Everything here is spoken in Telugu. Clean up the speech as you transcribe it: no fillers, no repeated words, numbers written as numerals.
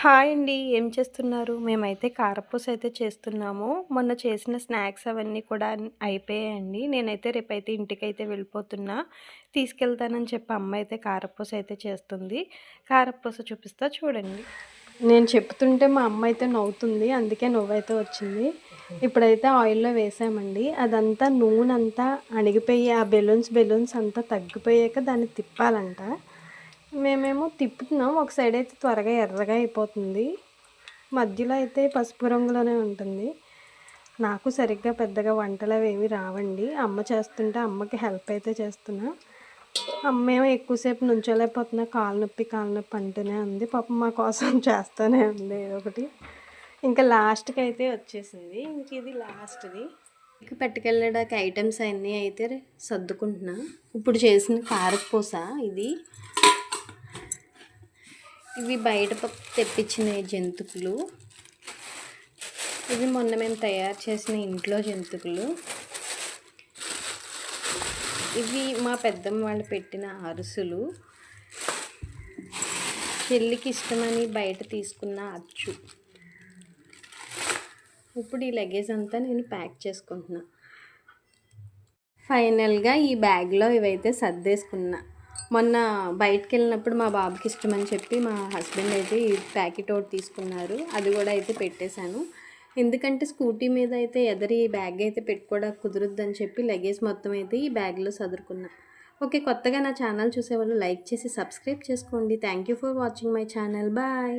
హాయ్ అండి. ఏం చేస్తున్నారు? మేమైతే కారపూస అయితే చేస్తున్నాము. మొన్న చేసిన స్నాక్స్ అవన్నీ కూడా అయిపోయాయండి. నేనైతే రేపైతే ఇంటికైతే వెళ్ళిపోతున్నా. తీసుకెళ్తానని చెప్పి అమ్మ అయితే కారపూస అయితే చేస్తుంది. కారపూస చూపిస్తా చూడండి. నేను చెప్తుంటే మా అమ్మ అయితే నవ్వుతుంది. అందుకే నవ్వైతే వచ్చింది. ఇప్పుడైతే ఆయిల్‌లో వేసామండి. అదంతా నూనంతా అణిగిపోయి ఆ బెలూన్స్ అంతా తగ్గిపోయాక దాన్ని తిప్పాలంట. మేమేమో తిప్పుతున్నాం. ఒక సైడ్ అయితే త్వరగా ఎర్రగా అయిపోతుంది. మధ్యలో అయితే పసుపు రంగులోనే ఉంటుంది. నాకు సరిగ్గా పెద్దగా వంటలవేమి రావండి. అమ్మ చేస్తుంటే అమ్మకి హెల్ప్ అయితే చేస్తున్నా. అమ్మేమో ఎక్కువసేపు నుంచోలేకపోతున్నా. కాలు నొప్పి అంటూనే ఉంది. పాపం మా కోసం చేస్తూనే ఉంది ఏదో ఒకటి. ఇంకా లాస్ట్‌కి అయితే వచ్చేసింది. ఇంక ఇది లాస్ట్‌ది. పట్టుకెళ్ళడానికి ఐటమ్స్ అన్నీ అయితే సర్దుకుంటున్నా. ఇప్పుడు చేసిన కారపూస ఇది. ఇవి బయట తెప్పించిన జంతుకులు. ఇవి మొన్న మేము తయారు చేసిన ఇంట్లో జంతుకులు. ఇవి మా పెద్దమ్మ వాళ్ళు పెట్టిన అరిసెలు. చెల్లికి ఇష్టమని బయట తీసుకున్న అచ్చు. ఇప్పుడు ఈ లగేజ్ అంతా నేను ప్యాక్ చేసుకుంటున్నా. ఫైనల్గా ఈ బ్యాగ్లో ఇవైతే సర్దేసుకున్నా. మొన్న బయటికి వెళ్ళినప్పుడు మా బాబుకి ఇష్టమని చెప్పి మా హస్బెండ్ అయితే ఈ ప్యాకెట్ ఒకటి తీసుకున్నారు. అది కూడా అయితే పెట్టేశాను. ఎందుకంటే స్కూటీ మీద అయితే ఎదరి బ్యాగ్ అయితే పెట్టుకోవడానికి కుదురుద్దని చెప్పి లగేజ్ మొత్తం అయితే ఈ బ్యాగ్లో సదురుకున్నా. ఓకే, కొత్తగా నా ఛానల్ చూసేవాళ్ళు లైక్ చేసి సబ్స్క్రైబ్ చేసుకోండి. Thank you for watching my channel. Bye.